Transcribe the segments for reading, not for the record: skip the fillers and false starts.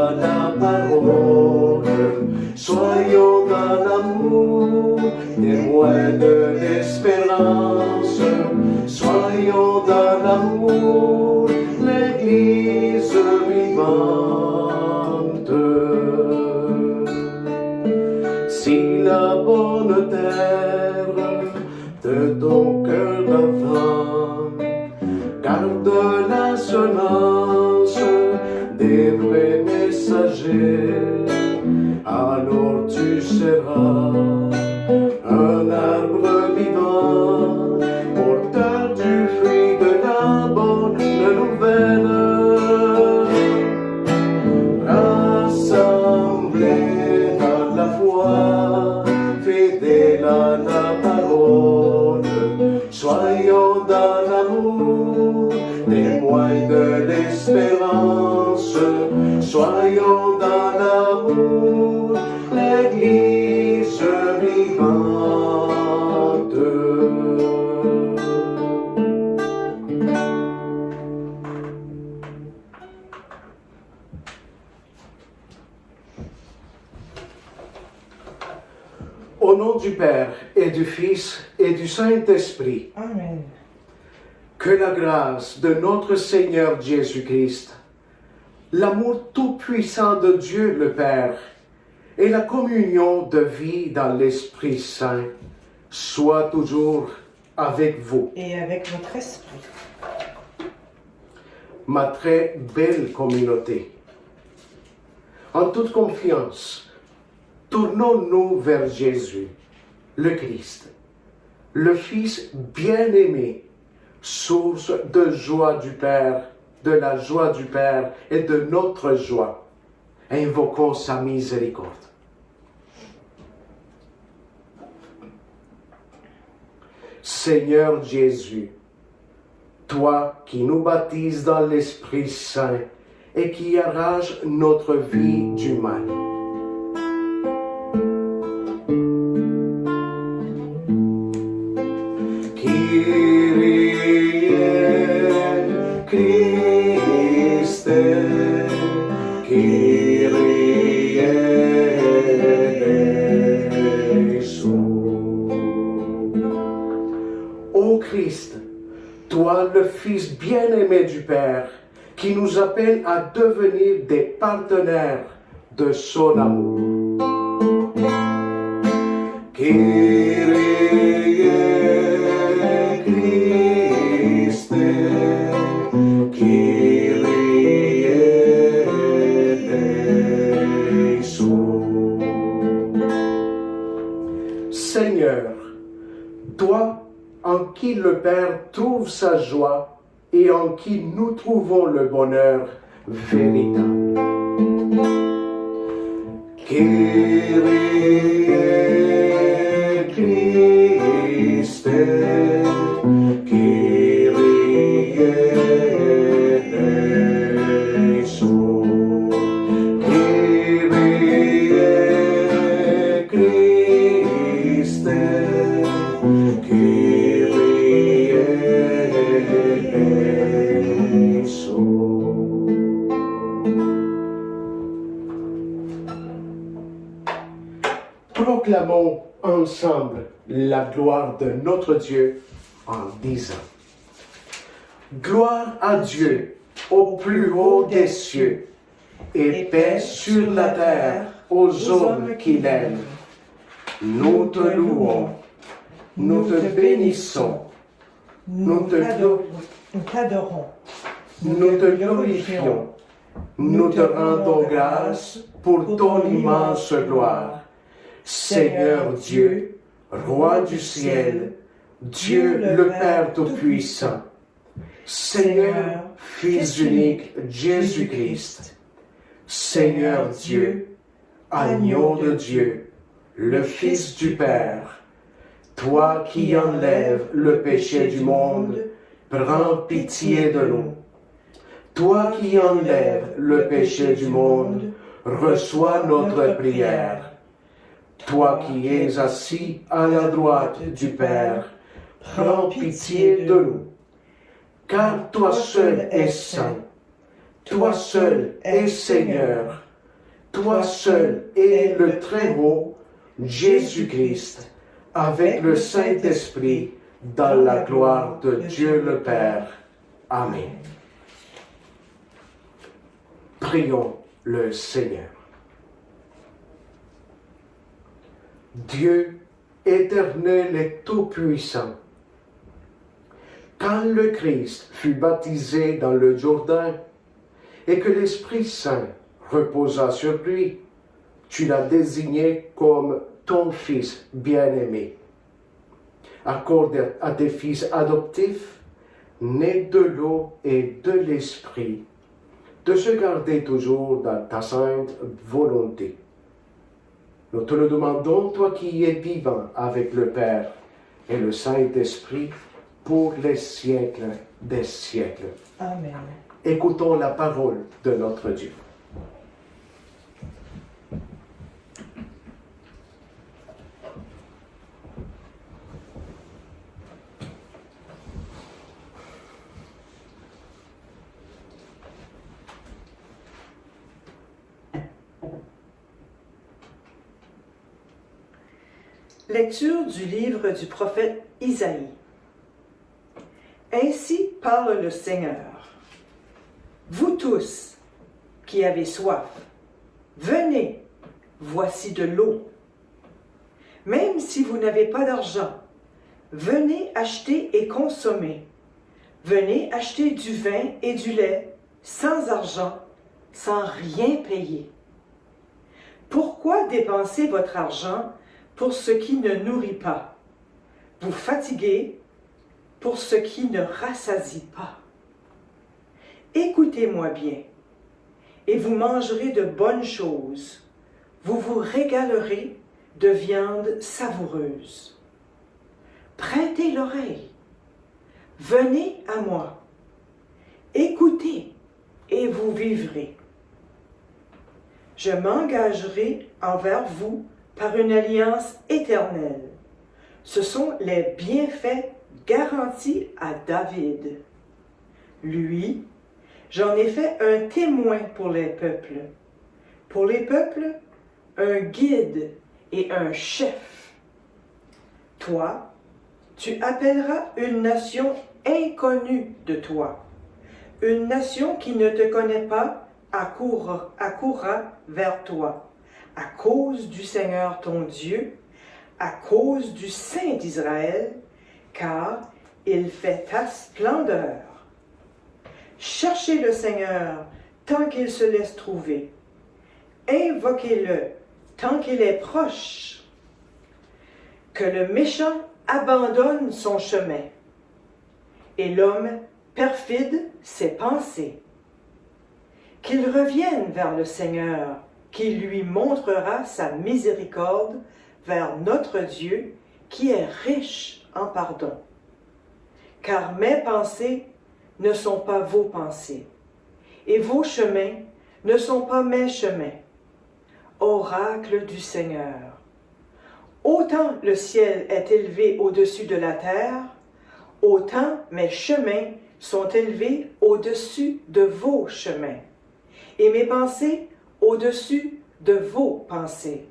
à la parole, soyons dans l'amour, témoins de l'espérance, soyons dans l'amour, l'Église vivante. Si la bonne terre de ton cœur d'enfant garde la semence des vrais messagers, alors tu seras un arbre vivant, porteur du fruit de la bonne nouvelle. Rassemblés à la foi, fidèles à la parole, soyons dans l'amour, témoins de l'espérance, soyons dans l'amour, l'Église vivante. Au nom du Père et du Fils et du Saint-Esprit. Amen. Que la grâce de notre Seigneur Jésus-Christ, l'amour tout-puissant de Dieu le Père et la communion de vie dans l'Esprit Saint soient toujours avec vous. Et avec votre esprit. Ma très belle communauté. En toute confiance, tournons-nous vers Jésus, le Christ, le Fils bien-aimé, source de joie du Père, de la joie du Père et de notre joie. Invoquons sa miséricorde. Seigneur Jésus, toi qui nous baptises dans l'Esprit Saint et qui arraches notre vie du mal. Christe, Kyrie eleison. Ô Christ, toi le Fils bien-aimé du Père, qui nous appelle à devenir des partenaires de son amour. Kyrie Christe, Kyrie eleison. Seigneur, toi en qui le Père trouve sa joie et en qui nous trouvons le bonheur véritable. Kyrie Christe, Kyrie eleison. Kyrie Christe, Kyrie eleison. Proclamons ensemble la gloire de notre Dieu en disant: Gloire à Dieu au plus haut des cieux et paix sur la terre aux hommes qui l'aiment. Nous te louons, nous te bénissons, nous t'adorons, nous te glorifions, nous te rendons grâce pour ton immense gloire. Seigneur Dieu, Roi du ciel, Dieu le Père Tout-Puissant, Seigneur, Fils unique, Jésus-Christ, Seigneur Dieu, Agneau de Dieu, le Fils du Père, toi qui enlèves le péché du monde, prends pitié de nous. Toi qui enlèves le péché du monde, reçois notre prière. Toi qui es assis à la droite du Père, prends pitié de nous. Car toi seul es saint, toi seul es Seigneur, toi seul es le Très-Haut, Jésus-Christ, avec le Saint-Esprit, dans la gloire de Dieu le Père. Amen. Prions le Seigneur. Dieu éternel et tout-puissant, quand le Christ fut baptisé dans le Jourdain et que l'Esprit Saint reposa sur lui, tu l'as désigné comme ton Fils bien-aimé. Accorde à tes fils adoptifs, nés de l'eau et de l'Esprit, de se garder toujours dans ta sainte volonté. Nous te le demandons, toi qui es vivant avec le Père et le Saint-Esprit, pour les siècles des siècles. Amen. Écoutons la parole de notre Dieu. Lecture du livre du prophète Isaïe. Ainsi parle le Seigneur. Vous tous qui avez soif, venez, voici de l'eau. Même si vous n'avez pas d'argent, venez acheter et consommer. Venez acheter du vin et du lait, sans argent, sans rien payer. Pourquoi dépenser votre argent pour ce qui ne nourrit pas, vous fatiguez pour ce qui ne rassasie pas? Écoutez-moi bien, et vous mangerez de bonnes choses, vous vous régalerez de viande savoureuse. Prêtez l'oreille, venez à moi, écoutez, et vous vivrez. Je m'engagerai envers vous par une alliance éternelle. Ce sont les bienfaits garantis à David. Lui, j'en ai fait un témoin pour les peuples. Pour les peuples, un guide et un chef. Toi, tu appelleras une nation inconnue de toi. Une nation qui ne te connaît pas accourra vers toi. À cause du Seigneur ton Dieu, à cause du Saint d'Israël, car il fait ta splendeur. Cherchez le Seigneur tant qu'il se laisse trouver. Invoquez-le tant qu'il est proche. Que le méchant abandonne son chemin et l'homme perfide ses pensées. Qu'il revienne vers le Seigneur, qui lui montrera sa miséricorde vers notre Dieu, qui est riche en pardon. Car mes pensées ne sont pas vos pensées, et vos chemins ne sont pas mes chemins. Oracle du Seigneur. Autant le ciel est élevé au-dessus de la terre, autant mes chemins sont élevés au-dessus de vos chemins, et mes pensées au-dessus de vos pensées.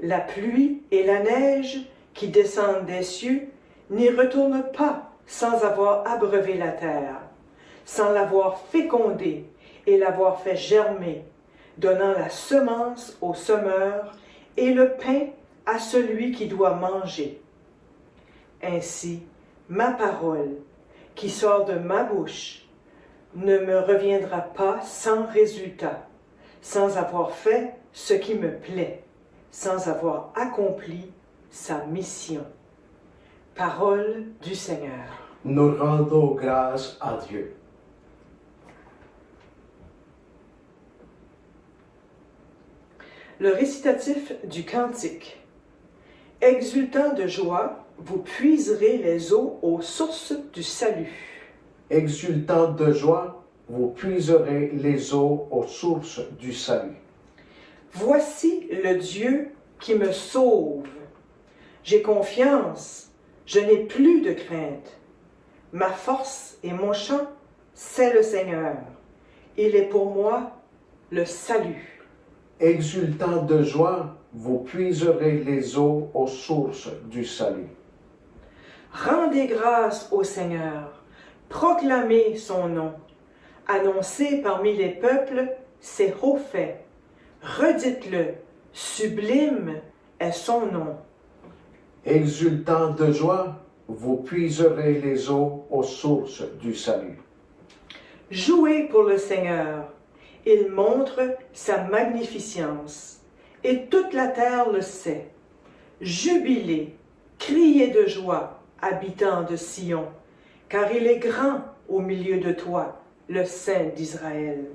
La pluie et la neige qui descendent des cieux n'y retournent pas sans avoir abreuvé la terre, sans l'avoir fécondée et l'avoir fait germer, donnant la semence au semeur et le pain à celui qui doit manger. Ainsi, ma parole, qui sort de ma bouche, ne me reviendra pas sans résultat, sans avoir fait ce qui me plaît, sans avoir accompli sa mission. Parole du Seigneur. Nous rendons grâce à Dieu. Le récitatif du cantique. Exultant de joie, vous puiserez les eaux aux sources du salut. Exultant de joie, vous puiserez les eaux aux sources du salut. Voici le Dieu qui me sauve. J'ai confiance, je n'ai plus de crainte. Ma force et mon chant, c'est le Seigneur. Il est pour moi le salut. Exultant de joie, vous puiserez les eaux aux sources du salut. Rendez grâce au Seigneur, proclamez son nom, annoncez parmi les peuples ses hauts faits, redites-le, sublime est son nom. Exultant de joie, vous puiserez les eaux aux sources du salut. Jouez pour le Seigneur, il montre sa magnificence, et toute la terre le sait. Jubilez, criez de joie, habitants de Sion, car il est grand au milieu de toi, le Saint d'Israël.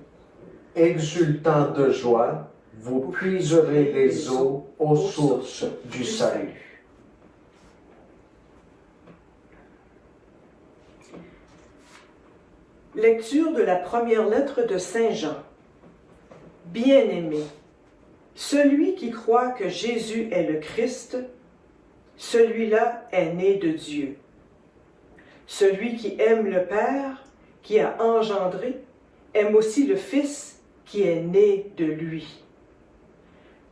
Exultant de joie, vous puiserez les eaux aux sources du salut. Lecture de la première lettre de Saint Jean. Bien-aimé, celui qui croit que Jésus est le Christ, celui-là est né de Dieu. Celui qui aime le Père, qui a engendré, aime aussi le Fils qui est né de lui.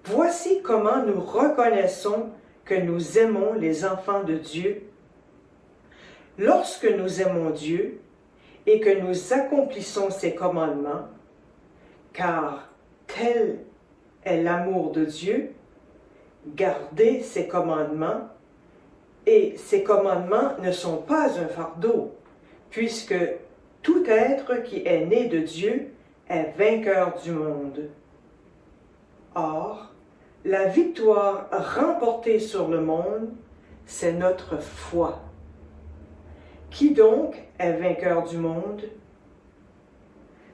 Voici comment nous reconnaissons que nous aimons les enfants de Dieu. Lorsque nous aimons Dieu et que nous accomplissons ses commandements, car tel est l'amour de Dieu, garder ses commandements, et ces commandements ne sont pas un fardeau, puisque tout être qui est né de Dieu est vainqueur du monde. Or, la victoire remportée sur le monde, c'est notre foi. Qui donc est vainqueur du monde?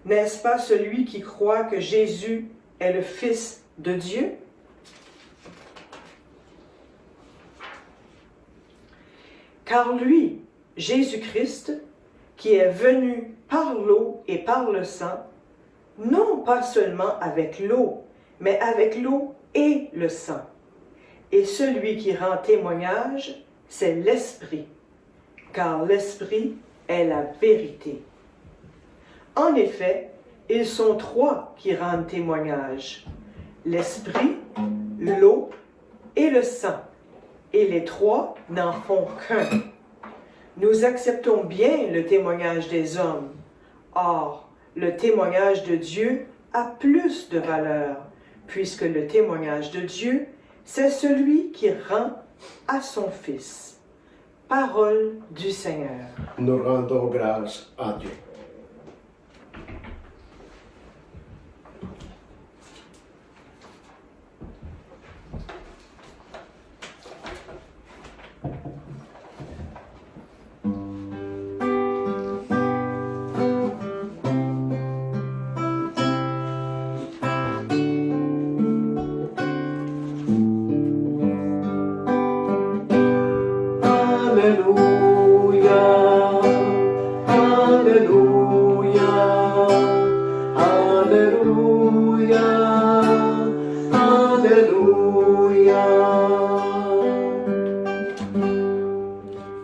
N'est-ce pas celui qui croit que Jésus est le Fils de Dieu? Car lui, Jésus-Christ, qui est venu par l'eau et par le sang, non pas seulement avec l'eau, mais avec l'eau et le sang. Et celui qui rend témoignage, c'est l'Esprit, car l'Esprit est la vérité. En effet, ils sont trois qui rendent témoignage, l'Esprit, l'eau et le sang, et les trois n'en font qu'un. Nous acceptons bien le témoignage des hommes. Or, le témoignage de Dieu a plus de valeur, puisque le témoignage de Dieu, c'est celui qui rend à son Fils. Parole du Seigneur. Nous rendons grâce à Dieu.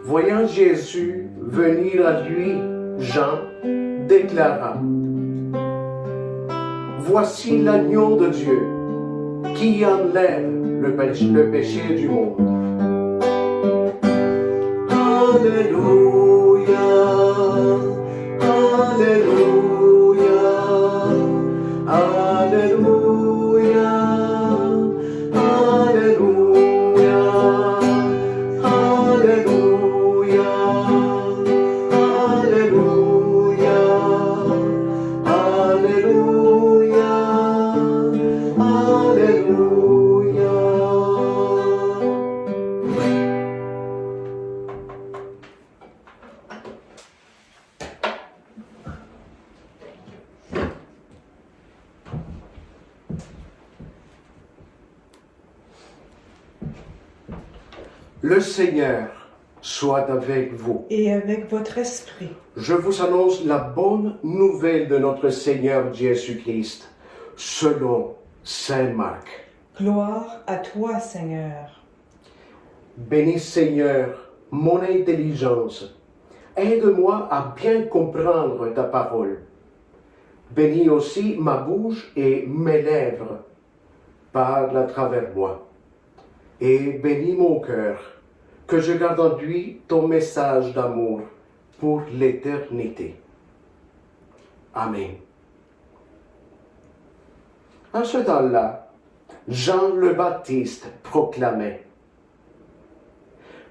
Voyant Jésus venir à lui, Jean déclara: Voici l'agneau de Dieu qui enlève le péché du monde. Alléluia, Alléluia, Alléluia, Alléluia, Alléluia, Alléluia, Alléluia, Alléluia. Le Seigneur soit avec vous. Et avec votre esprit. Je vous annonce la bonne nouvelle de notre Seigneur Jésus-Christ, selon Saint Marc. Gloire à toi, Seigneur. Béni Seigneur, mon intelligence, aide-moi à bien comprendre ta parole. Bénis aussi ma bouche et mes lèvres, parle à travers moi. Et bénis mon cœur, que je garde en lui ton message d'amour pour l'éternité. Amen. En ce temps-là, Jean le Baptiste proclamait: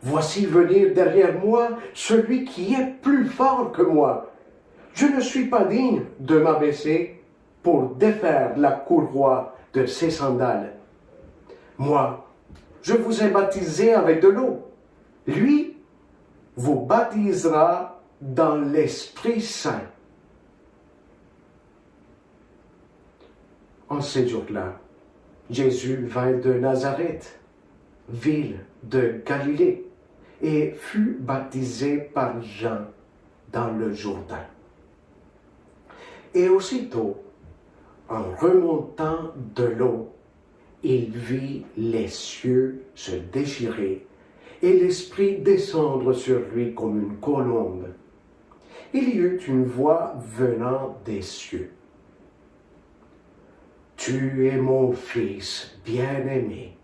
Voici venir derrière moi celui qui est plus fort que moi. Je ne suis pas digne de m'abaisser pour défaire la courroie de ses sandales. Moi, je vous ai baptisé avec de l'eau. Lui vous baptisera dans l'Esprit Saint. En ces jours-là, Jésus vint de Nazareth, ville de Galilée, et fut baptisé par Jean dans le Jourdain. Et aussitôt, en remontant de l'eau, il vit les cieux se déchirer et l'Esprit descendre sur lui comme une colombe. Il y eut une voix venant des cieux. Tu es mon Fils bien-aimé.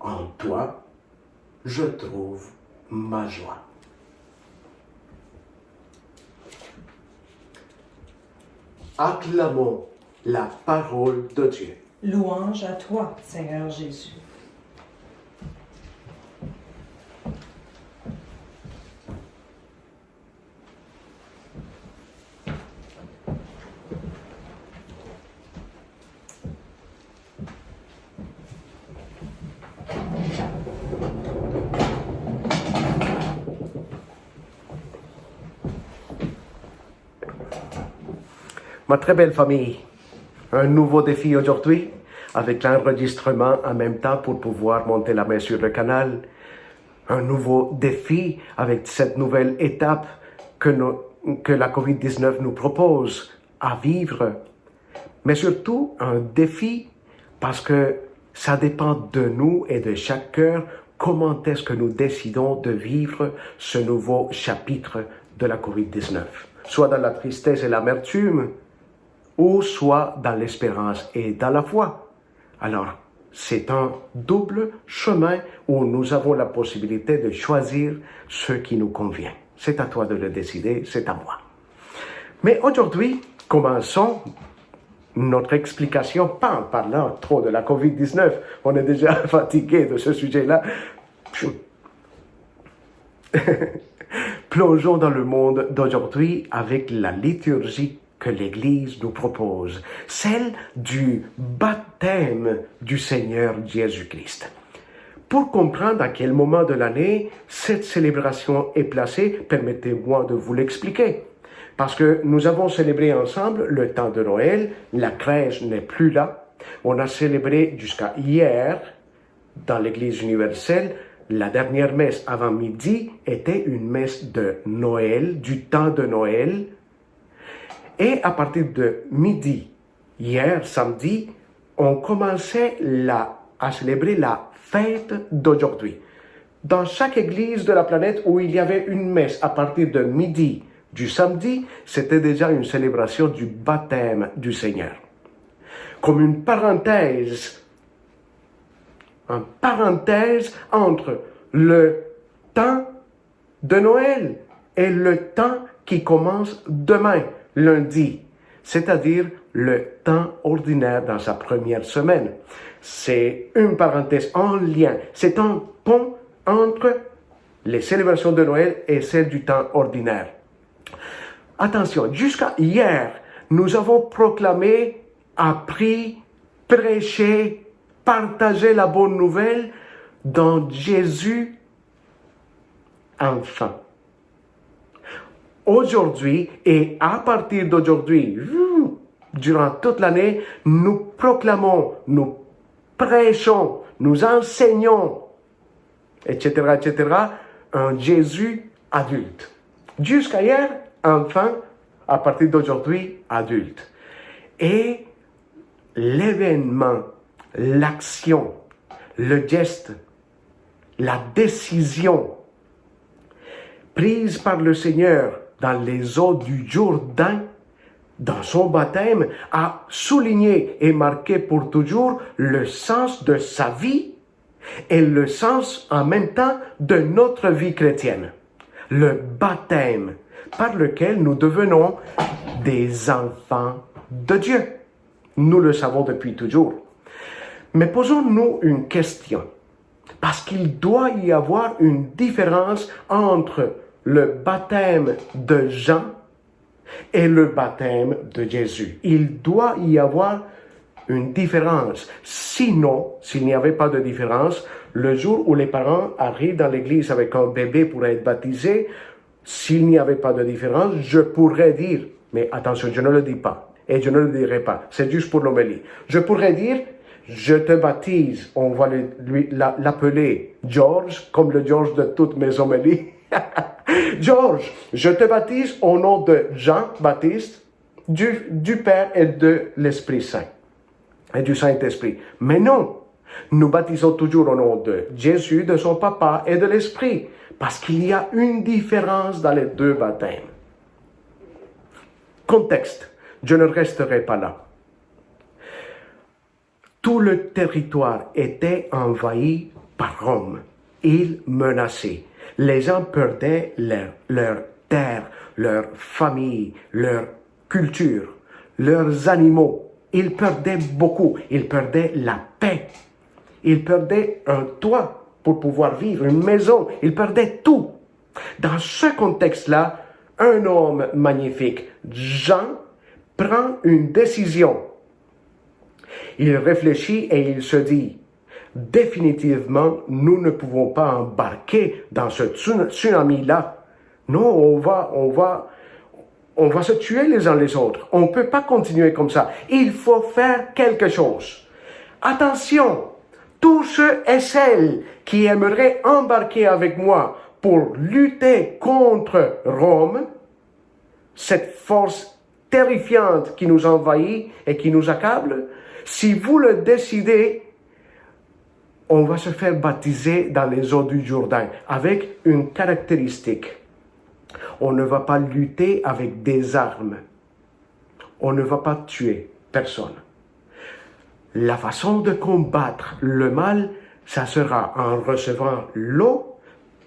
En toi, je trouve ma joie. Acclamons la parole de Dieu. Louange à toi, Seigneur Jésus. Ma très belle famille, un nouveau défi aujourd'hui, avec l'enregistrement en même temps pour pouvoir monter la main sur le canal. Un nouveau défi avec cette nouvelle étape que la COVID-19 nous propose à vivre. Mais surtout, un défi parce que ça dépend de nous et de chaque cœur comment est-ce que nous décidons de vivre ce nouveau chapitre de la COVID-19. Soit dans la tristesse et l'amertume, ou soit dans l'espérance et dans la foi. Alors, c'est un double chemin où nous avons la possibilité de choisir ce qui nous convient. C'est à toi de le décider, c'est à moi. Mais aujourd'hui, commençons notre explication, pas en parlant trop de la COVID-19, on est déjà fatigué de ce sujet-là. Plongeons dans le monde d'aujourd'hui avec la liturgie que l'Église nous propose, celle du baptême du Seigneur Jésus-Christ. Pour comprendre à quel moment de l'année cette célébration est placée, permettez-moi de vous l'expliquer. Parce que nous avons célébré ensemble le temps de Noël, la crèche n'est plus là. On a célébré jusqu'à hier, dans l'Église universelle, la dernière messe avant midi était une messe de Noël, du temps de Noël. Et à partir de midi, hier, samedi, on commençait à célébrer la fête d'aujourd'hui. Dans chaque église de la planète où il y avait une messe à partir de midi du samedi, c'était déjà une célébration du baptême du Seigneur. Comme une parenthèse entre le temps de Noël et le temps qui commence demain, lundi, c'est-à-dire le temps ordinaire dans sa première semaine. C'est une parenthèse en lien, c'est un pont entre les célébrations de Noël et celles du temps ordinaire. Attention, jusqu'à hier, nous avons proclamé, appris, prêché, partagé la bonne nouvelle dans Jésus enfant. Aujourd'hui et à partir d'aujourd'hui, durant toute l'année, nous proclamons, nous prêchons, nous enseignons, etc., un Jésus adulte. Jusqu'à hier, enfant, à partir d'aujourd'hui, adulte. Et l'événement, l'action, le geste, la décision prise par le Seigneur dans les eaux du Jourdain dans son baptême, a souligné et marqué pour toujours le sens de sa vie et le sens en même temps de notre vie chrétienne. Le baptême par lequel nous devenons des enfants de Dieu. Nous le savons depuis toujours. Mais posons-nous une question, parce qu'il doit y avoir une différence entre le baptême de Jean et le baptême de Jésus. Il doit y avoir une différence. Sinon, s'il n'y avait pas de différence, le jour où les parents arrivent dans l'église avec un bébé pour être baptisé, s'il n'y avait pas de différence, je pourrais dire, mais attention, je ne le dis pas, et je ne le dirai pas, c'est juste pour l'homélie. Je pourrais dire, je te baptise, on va l'appeler George, comme le George de toutes mes homélies. George, je te baptise au nom de Jean-Baptiste, du Père et de l'Esprit Saint, et du Saint-Esprit. Mais non, nous baptisons toujours au nom de Jésus, de son Papa et de l'Esprit, parce qu'il y a une différence dans les deux baptêmes. Contexte, je ne resterai pas là. Tout le territoire était envahi par Rome. Il menaçait. Les gens perdaient leur terre, leur famille, leur culture, leurs animaux. Ils perdaient beaucoup. Ils perdaient la paix. Ils perdaient un toit pour pouvoir vivre, une maison. Ils perdaient tout. Dans ce contexte-là, un homme magnifique, Jean, prend une décision. Il réfléchit et il se dit, définitivement, nous ne pouvons pas embarquer dans ce tsunami-là. Non, on va se tuer les uns les autres. On ne peut pas continuer comme ça. Il faut faire quelque chose. Attention, tous ceux et celles qui aimeraient embarquer avec moi pour lutter contre Rome, cette force terrifiante qui nous envahit et qui nous accable, si vous le décidez, on va se faire baptiser dans les eaux du Jourdain avec une caractéristique. On ne va pas lutter avec des armes. On ne va pas tuer personne. La façon de combattre le mal, ça sera en recevant l'eau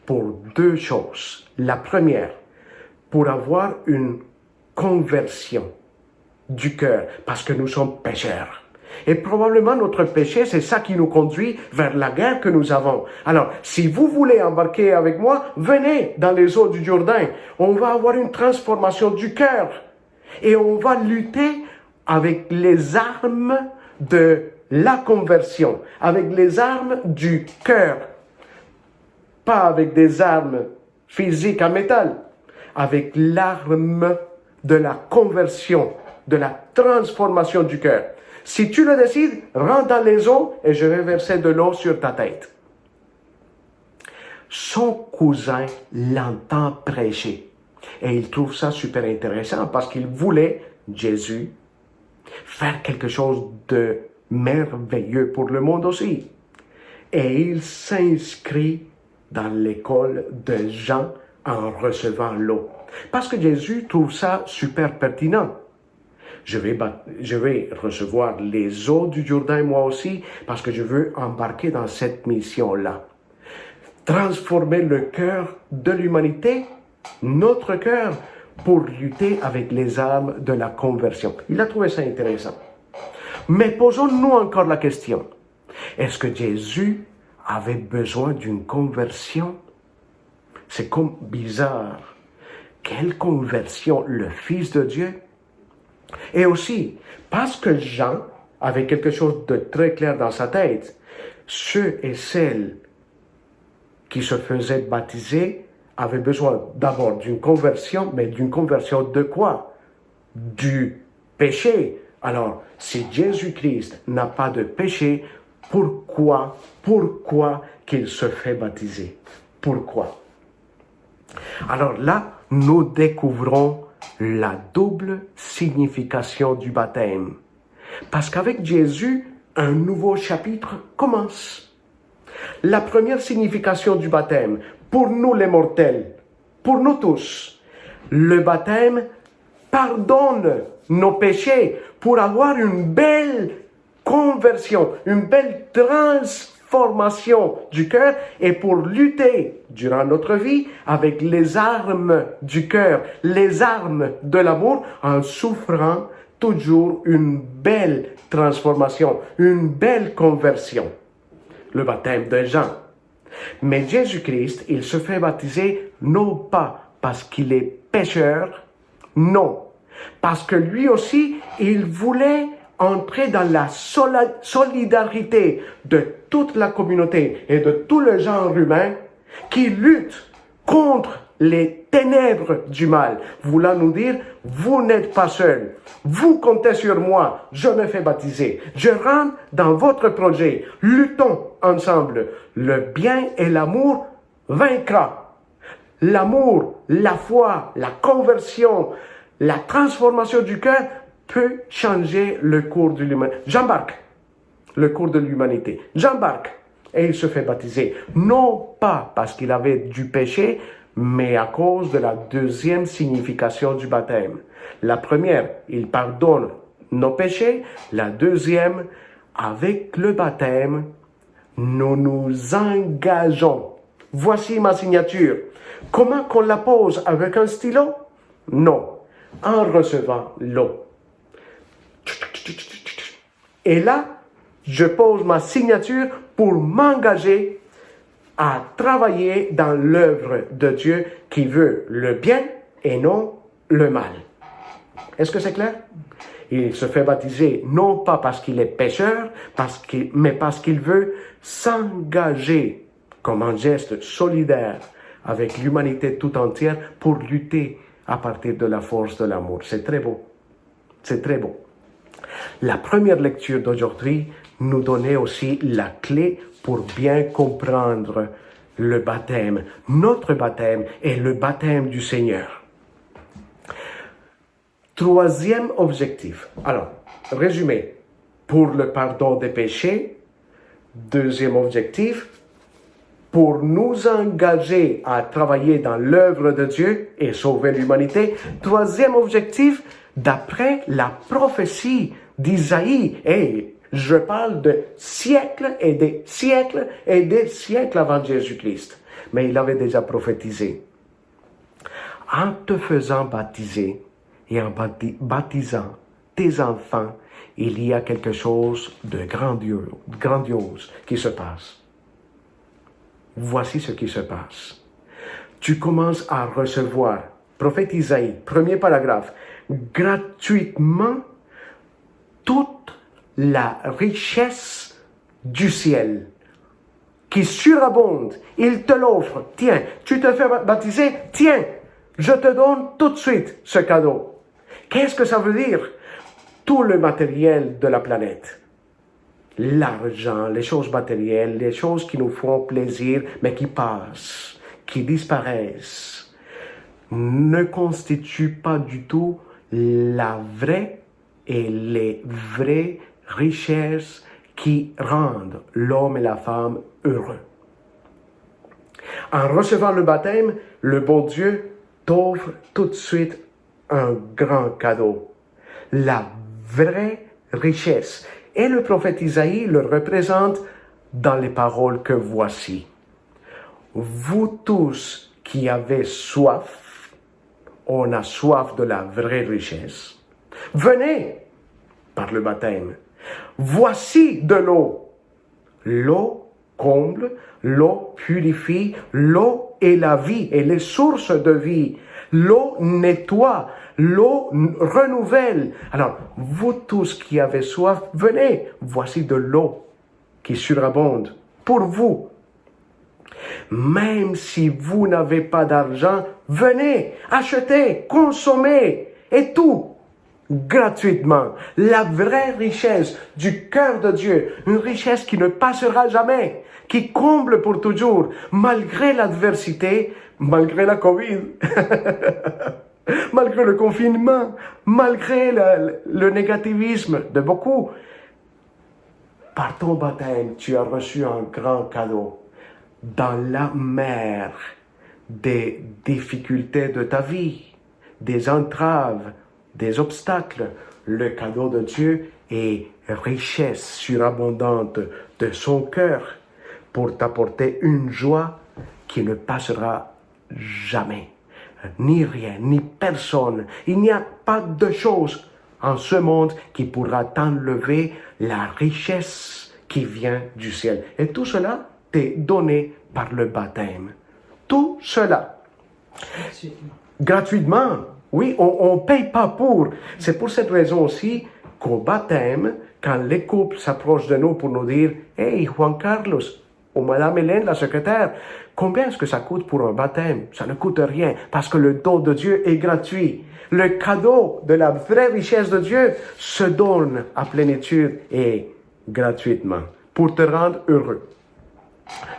pour deux choses. La première, pour avoir une conversion du cœur, parce que nous sommes pécheurs. Et probablement notre péché, c'est ça qui nous conduit vers la guerre que nous avons. Alors, si vous voulez embarquer avec moi, venez dans les eaux du Jourdain. On va avoir une transformation du cœur. Et on va lutter avec les armes de la conversion, avec les armes du cœur. Pas avec des armes physiques en métal, avec l'arme de la conversion, de la transformation du cœur. Si tu le décides, rentre dans les eaux et je vais verser de l'eau sur ta tête. Son cousin l'entend prêcher et il trouve ça super intéressant parce qu'il voulait, Jésus, faire quelque chose de merveilleux pour le monde aussi. Et il s'inscrit dans l'école de Jean en recevant l'eau. Parce que Jésus trouve ça super pertinent. Je vais recevoir les eaux du Jourdain moi aussi parce que je veux embarquer dans cette mission-là. Transformer le cœur de l'humanité, notre cœur, pour lutter avec les armes de la conversion. Il a trouvé ça intéressant. Mais posons-nous encore la question. Est-ce que Jésus avait besoin d'une conversion? C'est comme bizarre. Quelle conversion, le Fils de Dieu? Et aussi, parce que Jean avait quelque chose de très clair dans sa tête, ceux et celles qui se faisaient baptiser avaient besoin d'abord d'une conversion, mais d'une conversion de quoi? Du péché. Alors, si Jésus-Christ n'a pas de péché, pourquoi qu'il se fait baptiser? Pourquoi? Alors là, nous découvrons la double signification du baptême. Parce qu'avec Jésus, un nouveau chapitre commence. La première signification du baptême, pour nous les mortels, pour nous tous, le baptême pardonne nos péchés pour avoir une belle conversion, une belle transformation du cœur et pour lutter durant notre vie avec les armes du cœur, les armes de l'amour en souffrant toujours une belle transformation, une belle conversion. Le baptême de Jean. Mais Jésus-Christ, il se fait baptiser non pas parce qu'il est pécheur, non, parce que lui aussi, il voulait entrer dans la solidarité de toute la communauté et de tout le genre humain qui lutte contre les ténèbres du mal, voulant nous dire, vous n'êtes pas seul, vous comptez sur moi, je me fais baptiser, je rentre dans votre projet, luttons ensemble, le bien et l'amour vaincra. L'amour, la foi, la conversion, la transformation du cœur peut changer le cours de l'humanité. J'embarque le cours de l'humanité. J'embarque. Et il se fait baptiser. Non pas parce qu'il avait du péché, mais à cause de la deuxième signification du baptême. La première, il pardonne nos péchés. La deuxième, avec le baptême, nous nous engageons. Voici ma signature. Comment qu'on la pose avec un stylo? Non, en recevant l'eau. Et là, je pose ma signature pour m'engager à travailler dans l'œuvre de Dieu qui veut le bien et non le mal. Est-ce que c'est clair? Il se fait baptiser non pas parce qu'il est pécheur, mais parce qu'il veut s'engager comme un geste solidaire avec l'humanité tout entière pour lutter à partir de la force de l'amour. C'est très beau. C'est très beau. La première lecture d'aujourd'hui nous donnait aussi la clé pour bien comprendre le baptême, notre baptême et le baptême du Seigneur. Troisième objectif. Alors, résumé, pour le pardon des péchés. Deuxième objectif, pour nous engager à travailler dans l'œuvre de Dieu et sauver l'humanité. Troisième objectif, d'après la prophétie d'Isaïe. Et je parle de siècles et des siècles et des siècles avant Jésus-Christ. Mais il avait déjà prophétisé. En te faisant baptiser et en baptisant tes enfants, il y a quelque chose de grandiose qui se passe. Voici ce qui se passe. Tu commences à recevoir, prophète Isaïe, premier paragraphe, gratuitement toute la richesse du ciel qui surabonde. Il te l'offre. Tiens, tu te fais baptiser. Tiens, je te donne tout de suite ce cadeau. Qu'est-ce que ça veut dire? Tout le matériel de la planète. L'argent, les choses matérielles, les choses qui nous font plaisir, mais qui passent, qui disparaissent, ne constituent pas du tout la vraie et les vraies richesses qui rendent l'homme et la femme heureux. En recevant le baptême, le bon Dieu t'offre tout de suite un grand cadeau, la vraie richesse. Et le prophète Isaïe le représente dans les paroles que voici. Vous tous qui avez soif, on a soif de la vraie richesse. Venez par le baptême. Voici de l'eau. L'eau comble, l'eau purifie, l'eau est la vie et les sources de vie. L'eau nettoie, l'eau renouvelle. Alors, vous tous qui avez soif, venez. Voici de l'eau qui surabonde pour vous. Même si vous n'avez pas d'argent, venez, achetez, consommez et tout gratuitement. La vraie richesse du cœur de Dieu, une richesse qui ne passera jamais, qui comble pour toujours, malgré l'adversité, malgré la Covid, malgré le confinement, malgré le négativisme de beaucoup. Par ton baptême, tu as reçu un grand cadeau. Dans la mer des difficultés de ta vie, des entraves des obstacles, le cadeau de Dieu est richesse surabondante de son cœur pour t'apporter une joie qui ne passera jamais. Ni rien, ni personne. Il n'y a pas de chose en ce monde qui pourra t'enlever la richesse qui vient du ciel. Et tout cela t'est donné par le baptême. Tout cela. Gratuitement. Oui, on ne paye pas pour. C'est pour cette raison aussi qu'au baptême, quand les couples s'approchent de nous pour nous dire « Hey, Juan Carlos, ou Madame Hélène, la secrétaire, combien est-ce que ça coûte pour un baptême? Ça ne coûte rien, parce que le don de Dieu est gratuit. Le cadeau de la vraie richesse de Dieu se donne à plénitude et gratuitement pour te rendre heureux.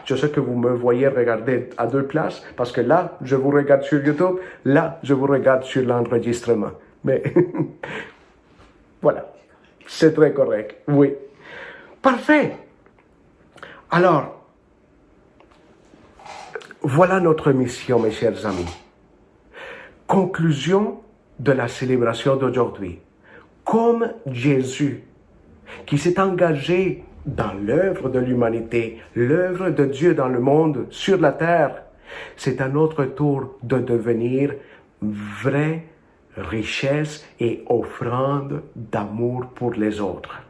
Je sais que vous me voyez regarder à deux places, parce que là, je vous regarde sur YouTube, là, je vous regarde sur l'enregistrement. Mais voilà, c'est très correct, oui. Parfait. Alors, voilà notre mission, mes chers amis. Conclusion de la célébration d'aujourd'hui. Comme Jésus, qui s'est engagé dans l'œuvre de l'humanité, l'œuvre de Dieu dans le monde, sur la terre, c'est à notre tour de devenir vraie richesse et offrande d'amour pour les autres.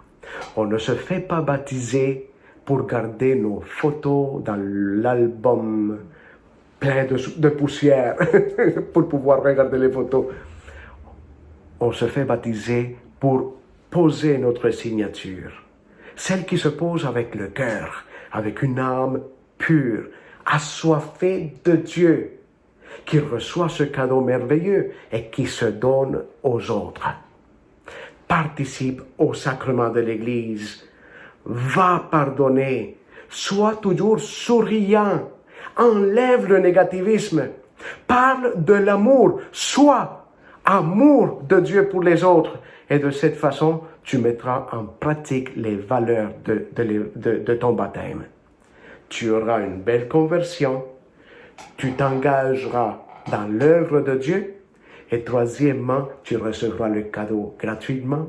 On ne se fait pas baptiser pour garder nos photos dans l'album plein de poussière pour pouvoir regarder les photos. On se fait baptiser pour poser notre signature. Celle qui se pose avec le cœur, avec une âme pure, assoiffée de Dieu, qui reçoit ce cadeau merveilleux et qui se donne aux autres. Participe au sacrement de l'Église. Va pardonner. Sois toujours souriant. Enlève le négativisme. Parle de l'amour. Sois amour de Dieu pour les autres. Et de cette façon, tu mettras en pratique les valeurs de ton baptême. Tu auras une belle conversion. Tu t'engageras dans l'œuvre de Dieu. Et troisièmement, tu recevras le cadeau gratuitement.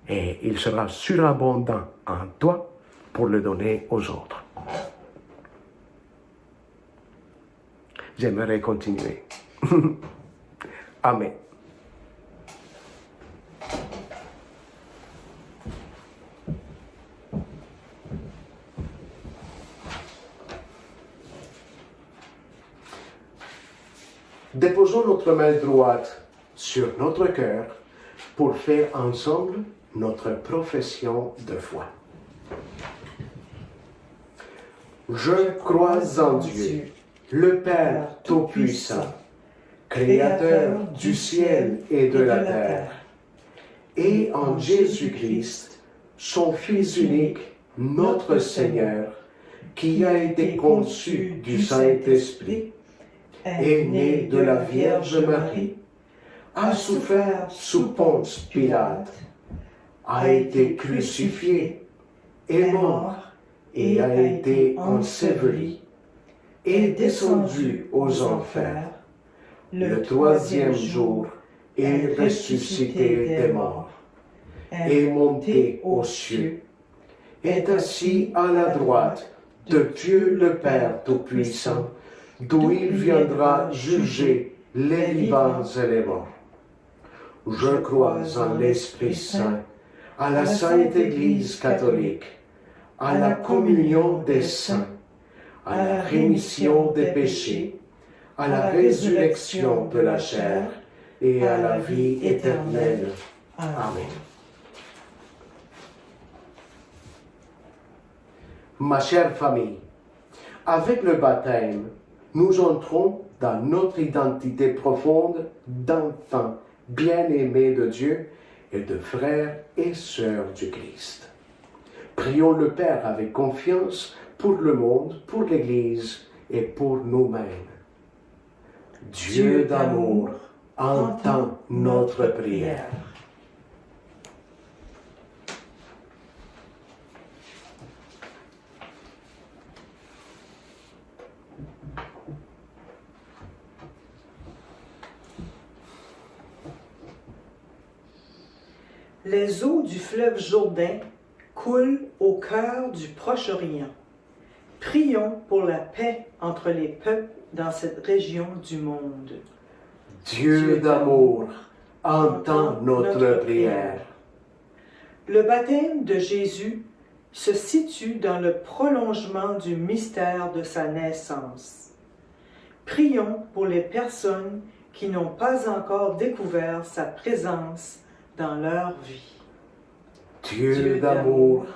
Et il sera surabondant en toi pour le donner aux autres. J'aimerais continuer. Amen. Déposons notre main droite sur notre cœur pour faire ensemble notre profession de foi. Je crois en Dieu, le Père Tout-Puissant, Créateur du ciel et de la terre, et en Jésus-Christ, son Fils unique, notre Seigneur, qui a été conçu du Saint-Esprit, est né de la Vierge Marie, a souffert sous Ponce Pilate, a été crucifié, est mort et a été enseveli, est descendu aux enfers, le troisième jour est ressuscité des morts, est monté aux cieux, est assis à la droite de Dieu le Père Tout-Puissant, d'où il viendra juger les vivants et les morts. Je crois en l'Esprit Saint, à la Sainte Église catholique, à la communion des saints, à la rémission des péchés, à la résurrection de la chair et à la vie éternelle. Amen. Ma chère famille, avec le baptême, nous entrons dans notre identité profonde d'enfants bien-aimés de Dieu et de frères et sœurs du Christ. Prions le Père avec confiance pour le monde, pour l'Église et pour nous-mêmes. Dieu d'amour, entends notre prière. Les eaux du fleuve Jourdain coulent au cœur du Proche-Orient. Prions pour la paix entre les peuples dans cette région du monde. Dieu d'amour, entends notre prière. Le baptême de Jésus se situe dans le prolongement du mystère de sa naissance. Prions pour les personnes qui n'ont pas encore découvert sa présence dans leur vie. Dieu d'amour,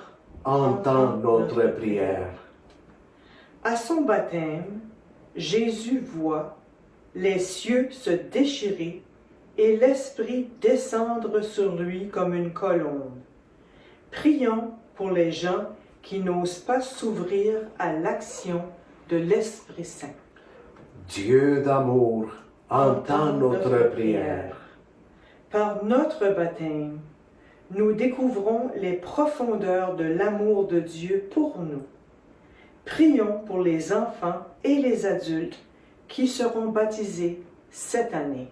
entends notre prière. À son baptême, Jésus voit les cieux se déchirer et l'Esprit descendre sur lui comme une colombe. Prions pour les gens qui n'osent pas s'ouvrir à l'action de l'Esprit Saint. Dieu d'amour, entends notre prière. Par notre baptême, nous découvrons les profondeurs de l'amour de Dieu pour nous. Prions pour les enfants et les adultes qui seront baptisés cette année.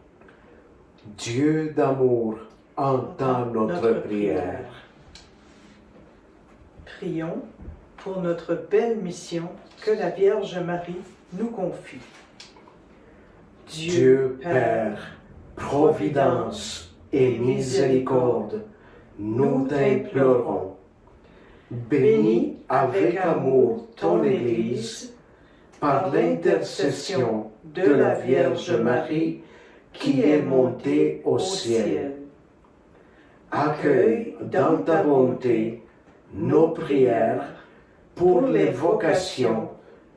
Dieu d'amour, entends notre prière. Prions pour notre belle mission que la Vierge Marie nous confie. Dieu Père, Providence et miséricorde, nous t'implorons. Bénis avec amour ton Église, par l'intercession de la Vierge Marie qui est montée au ciel. Accueille dans ta bonté nos prières pour les vocations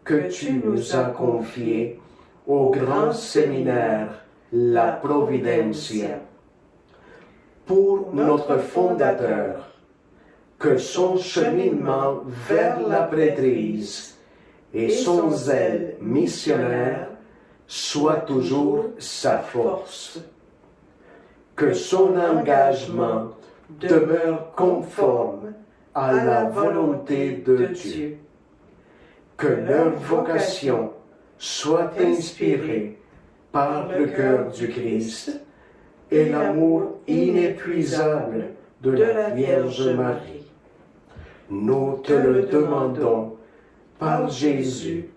que tu nous as confiées au grand séminaire La Providencia. Pour notre fondateur, que son cheminement vers la prêtrise et son zèle missionnaire soit toujours sa force. Que son engagement demeure conforme à la volonté de Dieu. Que leur vocation soit inspirée par le cœur du Christ et l'amour inépuisable de la Vierge Marie. Nous te le demandons par Jésus,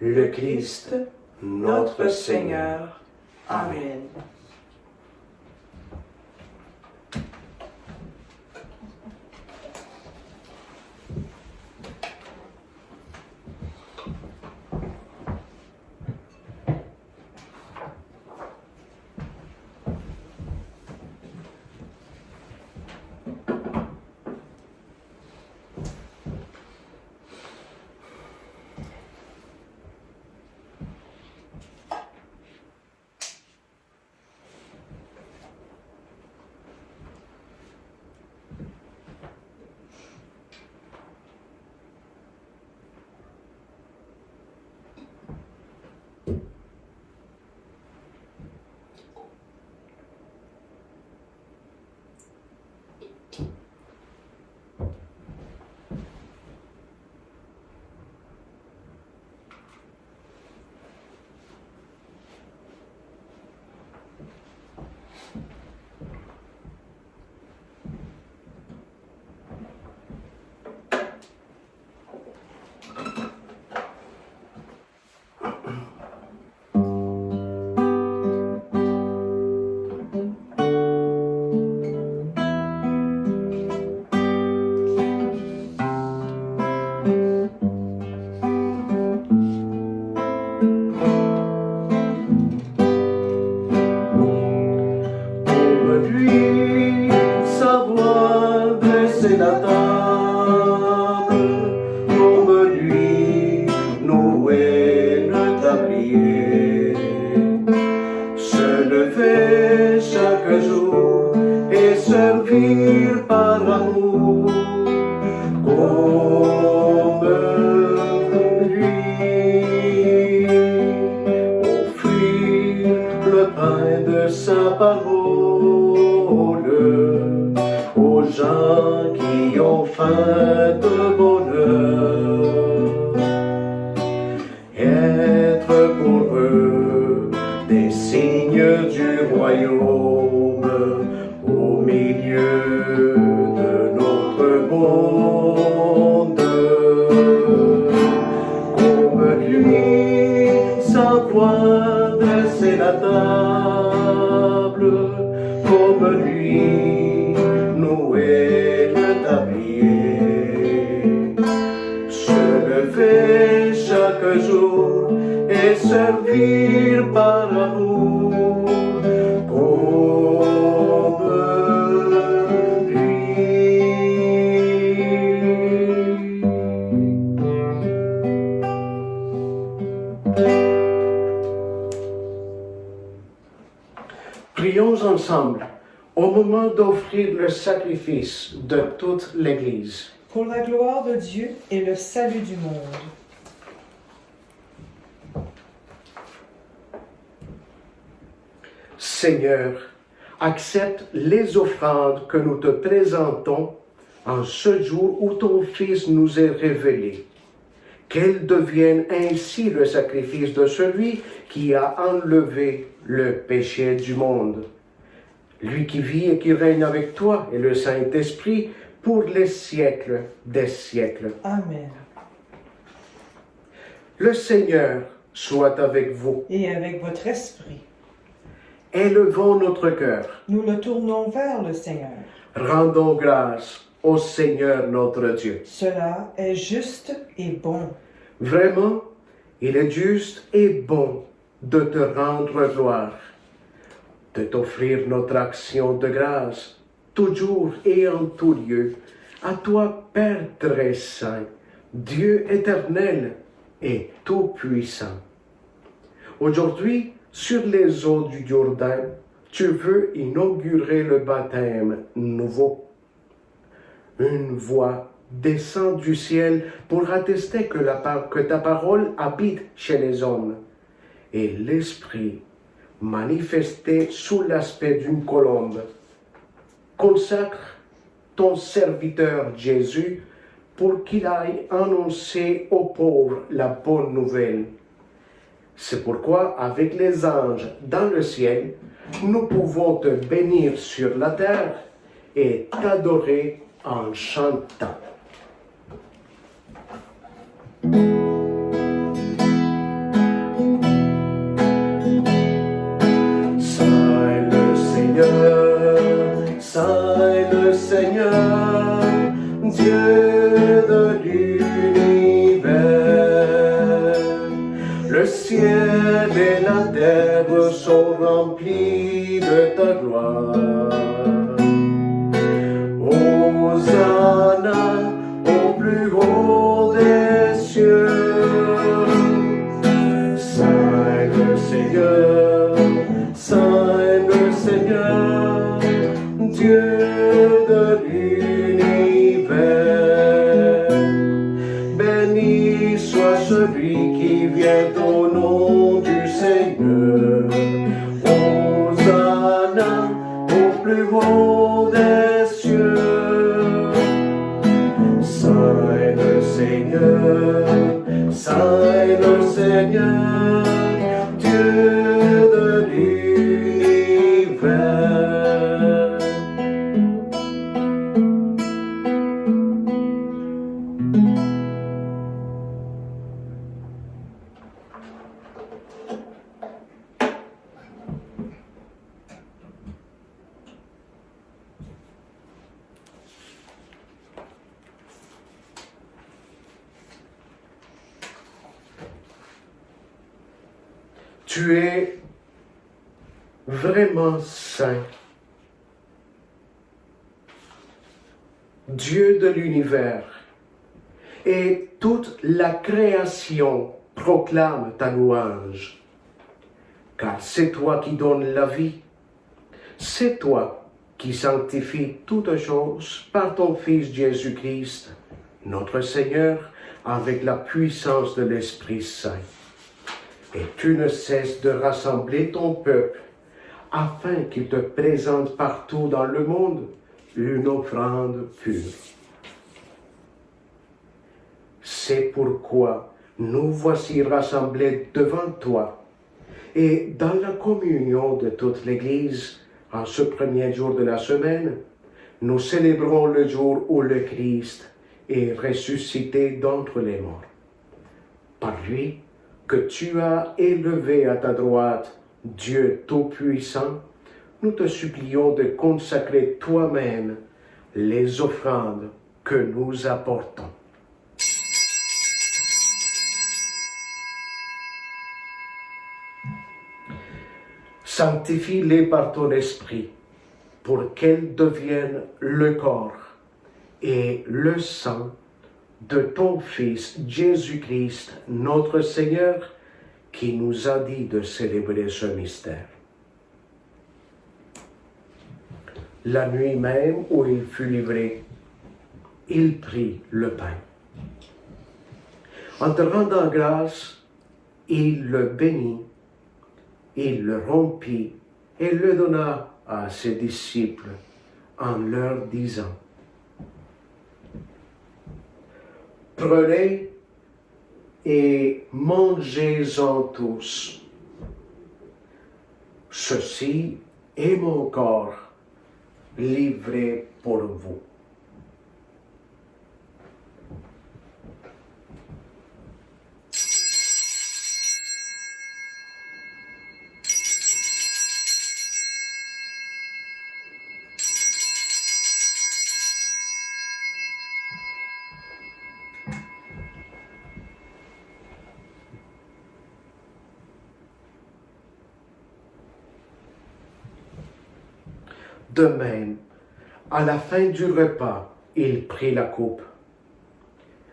le Christ, notre Seigneur. Amen. Aux gens qui ont faim de bonheur, être pour eux des signes du royaume au milieu Comme lui, sans toi, dresser la table, comme lui, nouer le tablier. Se lever chaque jour et servir par amour, comme lui. Prions ensemble au moment d'offrir le sacrifice de toute l'Église. Pour la gloire de Dieu et le salut du monde. Seigneur, accepte les offrandes que nous te présentons en ce jour où ton Fils nous est révélé. Qu'elles deviennent ainsi le sacrifice de celui qui a enlevé le péché du monde. Lui qui vit et qui règne avec toi et le Saint-Esprit pour les siècles des siècles. Amen. Le Seigneur soit avec vous. Et avec votre esprit, Élevons notre cœur. nous le tournons vers le Seigneur. Rendons grâce au Seigneur notre Dieu. Cela est juste et bon. Vraiment, il est juste et bon de te rendre gloire, de t'offrir notre action de grâce, toujours et en tout lieu, à toi, Père très saint, Dieu éternel et tout-puissant. Aujourd'hui, sur les eaux du Jourdain, tu veux inaugurer le baptême nouveau. Une voix descend du ciel pour attester que ta parole habite chez les hommes, et l'Esprit, manifesté sous l'aspect d'une colombe, consacre ton serviteur Jésus pour qu'il aille annoncer aux pauvres la bonne nouvelle. C'est pourquoi, avec les anges dans le ciel, nous pouvons te bénir sur la terre et t'adorer en chantant. Saint le Seigneur, Dieu de l'univers. Le ciel et la terre sont remplis de ta gloire. Hosanna au plus haut des cieux. Saint le Seigneur, Dieu de l'univers. Béni soit celui qui vient au nom du Seigneur. Hosanna au plus haut des cieux. Saint le Seigneur, Dieu de l'univers. Tu es vraiment saint. Dieu de l'univers, et toute la création proclame ta louange. Car c'est toi qui donnes la vie, c'est toi qui sanctifies toutes choses par ton Fils Jésus-Christ, notre Seigneur, avec la puissance de l'Esprit Saint. Et tu ne cesses de rassembler ton peuple, afin qu'il te présente partout dans le monde une offrande pure. C'est pourquoi nous voici rassemblés devant toi, et dans la communion de toute l'Église, en ce premier jour de la semaine, nous célébrons le jour où le Christ et ressuscité d'entre les morts. Par lui, que tu as élevé à ta droite, Dieu Tout-Puissant, nous te supplions de consacrer toi-même les offrandes que nous apportons. Sanctifie-les par ton esprit, pour qu'elles deviennent le corps et le sang de ton Fils Jésus-Christ, notre Seigneur, qui nous a dit de célébrer ce mystère. La nuit même où il fut livré, il prit le pain. En te rendant grâce, il le bénit, il le rompit et le donna à ses disciples en leur disant: Prenez et mangez-en tous. Ceci est mon corps livré pour vous. De même, à la fin du repas, il prit la coupe.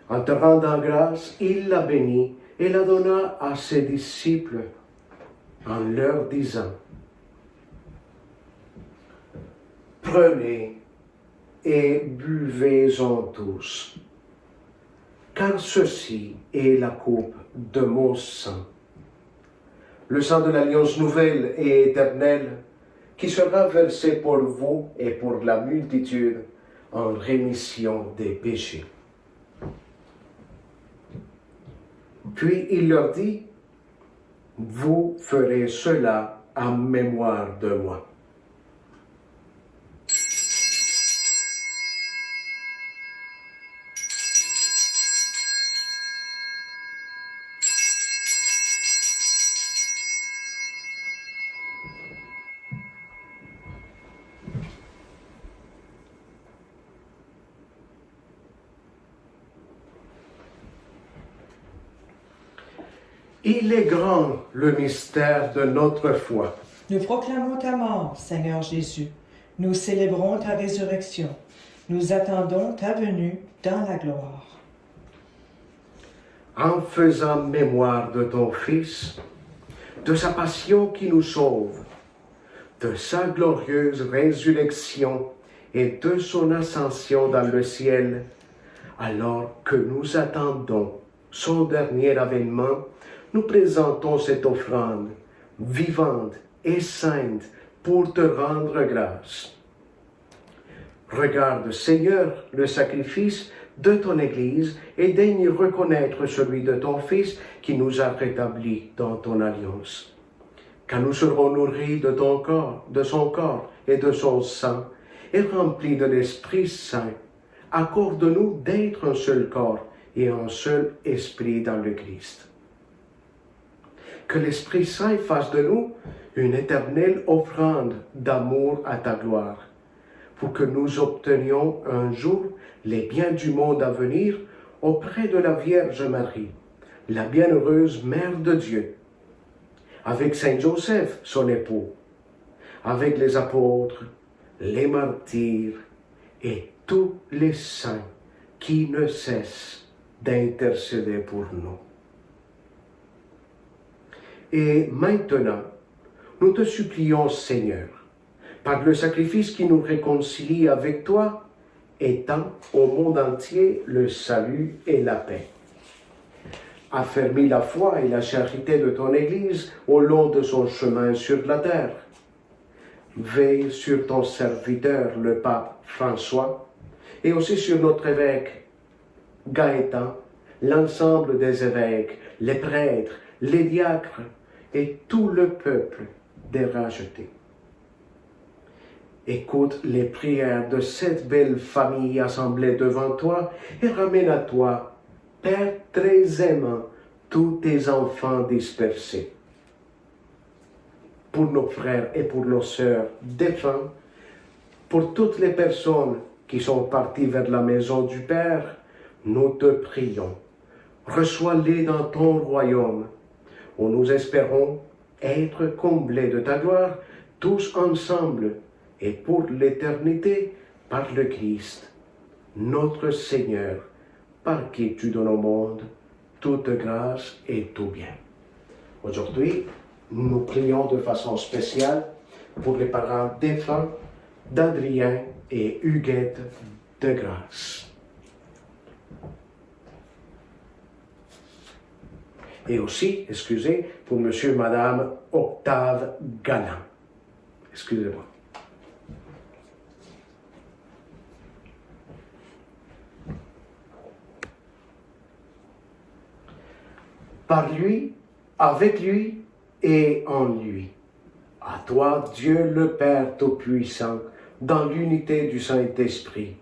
En te rendant grâce, il la bénit et la donna à ses disciples en leur disant: Prenez et buvez-en tous, car ceci est la coupe de mon sang, le sang de l'alliance nouvelle et éternelle, qui sera versé pour vous et pour la multitude en rémission des péchés. Puis il leur dit: Vous ferez cela en mémoire de moi. Il est grand le mystère de notre foi. Nous proclamons ta mort, Seigneur Jésus. Nous célébrons ta résurrection. Nous attendons ta venue dans la gloire. En faisant mémoire de ton Fils, de sa passion qui nous sauve, de sa glorieuse résurrection et de son ascension dans le ciel, alors que nous attendons son dernier avènement, nous présentons cette offrande vivante et sainte pour te rendre grâce. Regarde, Seigneur, le sacrifice de ton Église et daigne reconnaître celui de ton Fils qui nous a rétablis dans ton alliance. Quand nous serons nourris de ton corps, de son corps et de son sang, et remplis de l'Esprit Saint, accorde-nous d'être un seul corps et un seul esprit dans le Christ. Que l'Esprit Saint fasse de nous une éternelle offrande d'amour à ta gloire, pour que nous obtenions un jour les biens du monde à venir auprès de la Vierge Marie, la bienheureuse Mère de Dieu, avec Saint Joseph, son époux, avec les apôtres, les martyrs et tous les saints qui ne cessent d'intercéder pour nous. Et maintenant, nous te supplions, Seigneur, par le sacrifice qui nous réconcilie avec toi, étends au monde entier le salut et la paix. Affermis la foi et la charité de ton Église au long de son chemin sur la terre. Veille sur ton serviteur, le pape François, et aussi sur notre évêque Gaëtan, l'ensemble des évêques, les prêtres, les diacres et tout le peuple des rachetés. Écoute les prières de cette belle famille assemblée devant toi et ramène à toi, Père très aimant, tous tes enfants dispersés. Pour nos frères et pour nos sœurs défunts, pour toutes les personnes qui sont parties vers la maison du Père, nous te prions. Reçois-les dans ton royaume, où nous espérons être comblés de ta gloire, tous ensemble, et pour l'éternité, par le Christ, notre Seigneur, par qui tu donnes au monde toute grâce et tout bien. Aujourd'hui, nous prions de façon spéciale pour les parents défunts d'Adrien et Huguette de Grâce. Et aussi, excusez, pour monsieur et madame Octave Galland. Excusez-moi. Par lui, avec lui et en lui. À toi, Dieu le Père Tout-Puissant, dans l'unité du Saint-Esprit,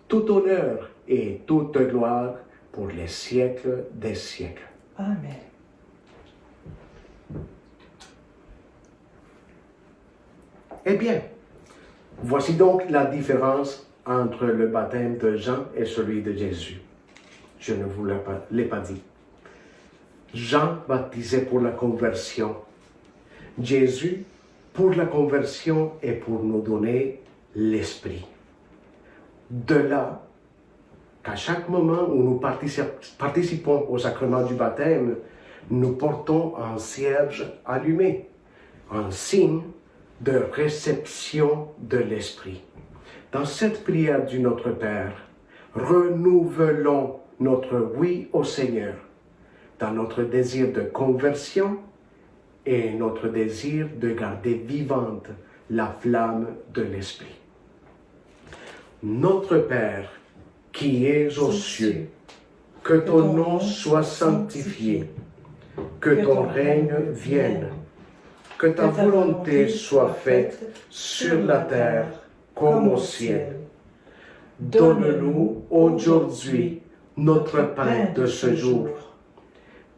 tout honneur et toute gloire pour les siècles des siècles. Amen. Eh bien, voici donc la différence entre le baptême de Jean et celui de Jésus. Je ne vous l'ai pas dit. Jean baptisait pour la conversion. Jésus pour la conversion et pour nous donner l'Esprit. De là qu'à chaque moment où nous participons au sacrement du baptême, nous portons un cierge allumé, un signe de réception de l'Esprit. Dans cette prière du Notre Père, renouvelons notre oui au Seigneur, dans notre désir de conversion et notre désir de garder vivante la flamme de l'Esprit. Notre Père, qui es aux cieux, que ton nom soit sanctifié, que ton règne vienne, que ta volonté soit faite sur la terre comme au ciel. Donne-nous aujourd'hui notre pain de ce jour.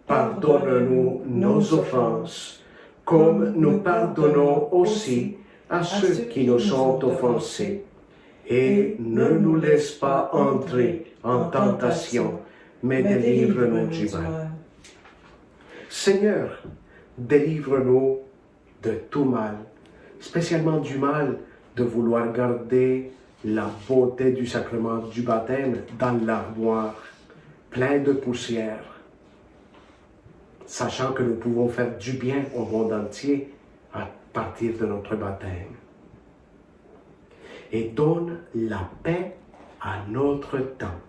Pardonne-nous nos offenses, comme nous pardonnons aussi à ceux qui nous ont offensés. Et ne nous laisse pas entrer en tentation, mais délivre-nous du mal. Seigneur, délivre-nous de tout mal, spécialement du mal de vouloir garder la beauté du sacrement du baptême dans l'armoire, plein de poussière, sachant que nous pouvons faire du bien au monde entier à partir de notre baptême. Et donne la paix à notre temps.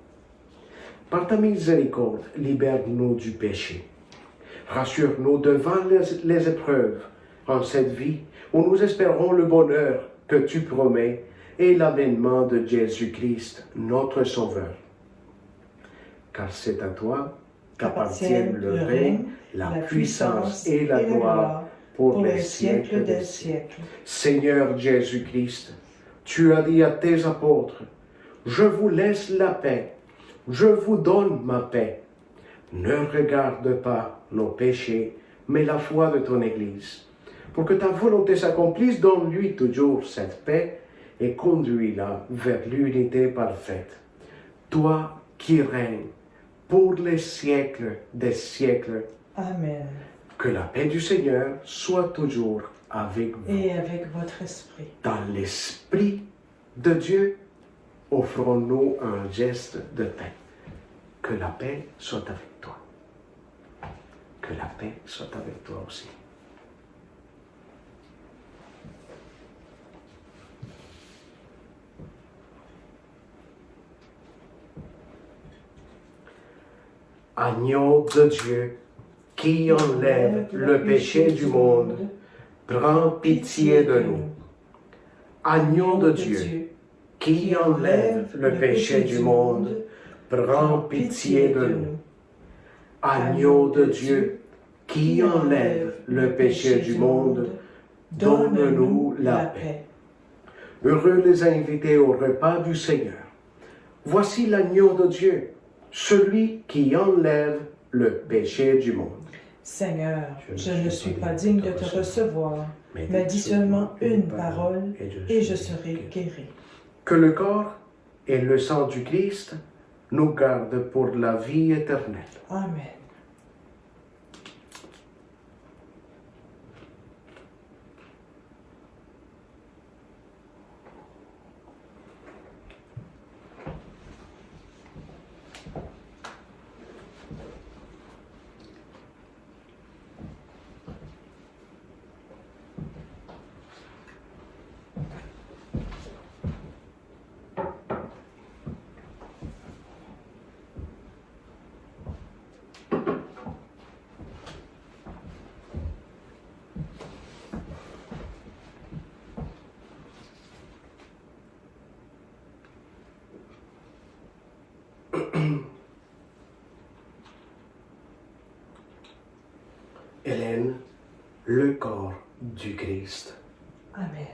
Par ta miséricorde, libère-nous du péché. Rassure-nous devant les épreuves en cette vie où nous espérons le bonheur que tu promets et l'avènement de Jésus-Christ, notre Sauveur. Car c'est à toi qu'appartiennent le règne, la puissance et la gloire pour les siècles des siècles. Seigneur Jésus-Christ, tu as dit à tes apôtres, « Je vous laisse la paix, je vous donne ma paix. Ne regarde pas nos péchés, mais la foi de ton Église. Pour que ta volonté s'accomplisse, donne-lui toujours cette paix et conduis-la vers l'unité parfaite. Toi qui règnes pour les siècles des siècles. Amen. Que la paix du Seigneur soit toujours avec vous. Et avec votre esprit. Dans l'Esprit de Dieu, offrons-nous un geste de paix. Que la paix soit avec toi. Que la paix soit avec toi aussi. Agneau de Dieu, qui enlève le péché du monde, prends pitié de nous. Agneau de Dieu, qui enlève le péché du monde, prends pitié de nous. Agneau de Dieu, qui enlève le péché du monde, donne-nous la paix. Heureux les invités au repas du Seigneur. Voici l'agneau de Dieu, celui qui enlève le péché du monde. Seigneur, je ne suis pas digne de te recevoir, mais dis seulement une parole et je serai guéri. Que le corps et le sang du Christ nous gardent pour la vie éternelle. Amen. Hélène, le corps du Christ. Amen.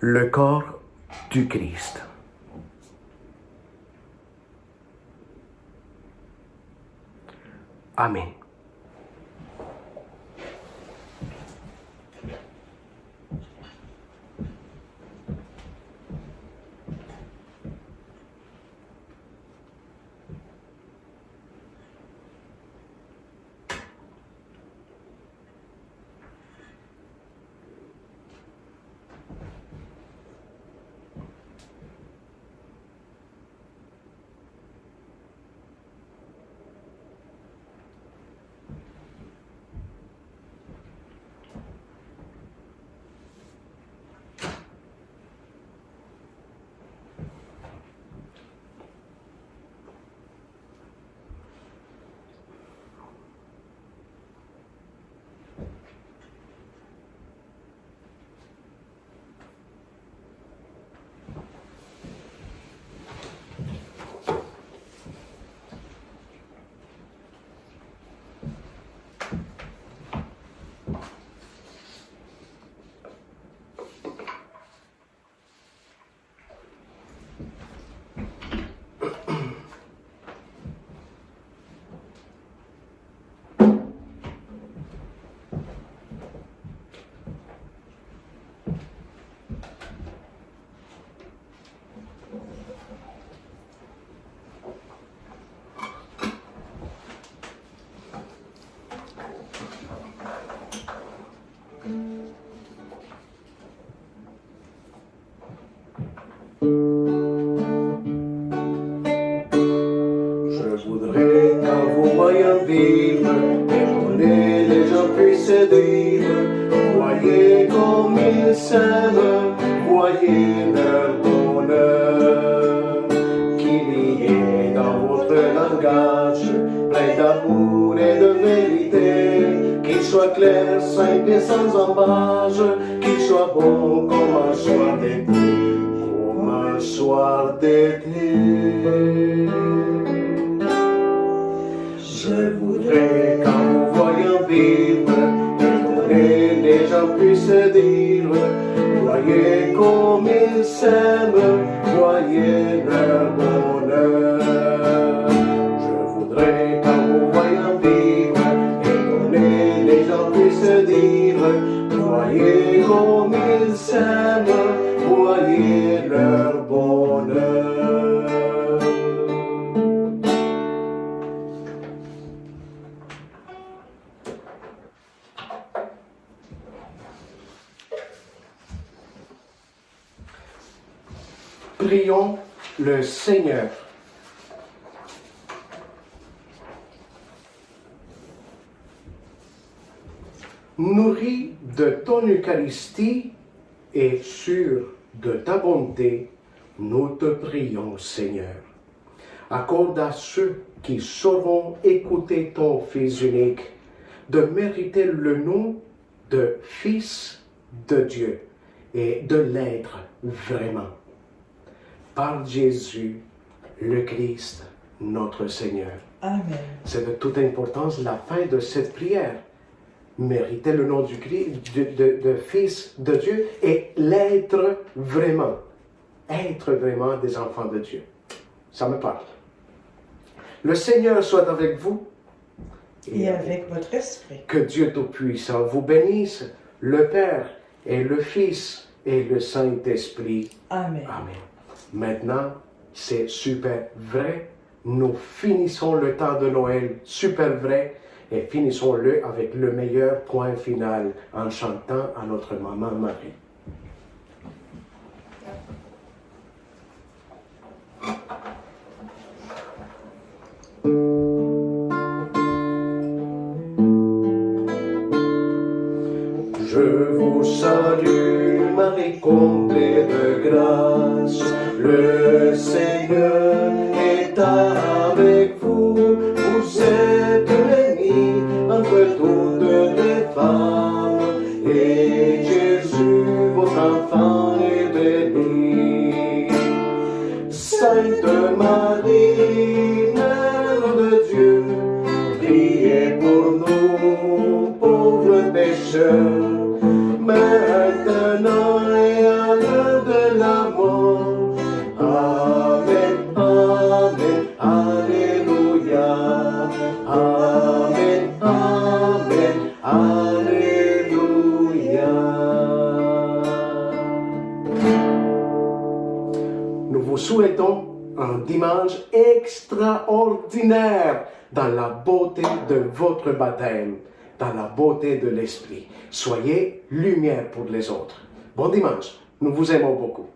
Le corps du Christ. Amen. Je voudrais qu'en vous voyant vivre, étonner les gens puissent dire, voyez Voyez comme ils s'aiment, voyez leur bonheur. Qu'il y ait dans votre langage plein d'amour et de vérité, qu'il soit clair, simple et sans embâche, qu'il soit bon comme un soir d'été, comme un soir d'été. Je voudrais qu'en vous voyant vivre, étonné, les gens puissent dire, voyez comme ils s'aiment, voyez leur bonheur. Je voudrais qu'en vous voyant vivre, étonné, les gens puissent dire, voyez comme ils s'aiment, voyez leur bonheur. Prions le Seigneur. Nourri de ton Eucharistie et sûr de ta bonté, nous te prions, Seigneur. Accorde à ceux qui sauront écouter ton Fils unique de mériter le nom de Fils de Dieu et de l'être vraiment. Par Jésus, le Christ, notre Seigneur. Amen. C'est de toute importance la fin de cette prière. Mériter le nom du Christ, de Fils de Dieu et l'être vraiment. Être vraiment des enfants de Dieu. Ça me parle. Le Seigneur soit avec vous. Et avec votre esprit. Que Dieu Tout-Puissant vous bénisse, le Père et le Fils et le Saint-Esprit. Amen. Amen. Maintenant, c'est super vrai. Nous finissons le temps de Noël super vrai et finissons-le avec le meilleur point final en chantant à notre maman Marie. Je vous salue, Marie comblée de grâce, le Seigneur est avec vous. Vous êtes bénie entre toutes les femmes, et Jésus, votre enfant, est béni. Sainte Marie, Mère de Dieu, priez pour nous, pauvres pécheurs, maintenant et à l'heure de la mort. Amen, Amen, Alléluia. Amen, Amen, Alléluia. Nous vous souhaitons un dimanche extraordinaire dans la beauté de votre baptême, dans la beauté de l'Esprit. Soyez lumière pour les autres. Bon dimanche, nous vous aimons beaucoup.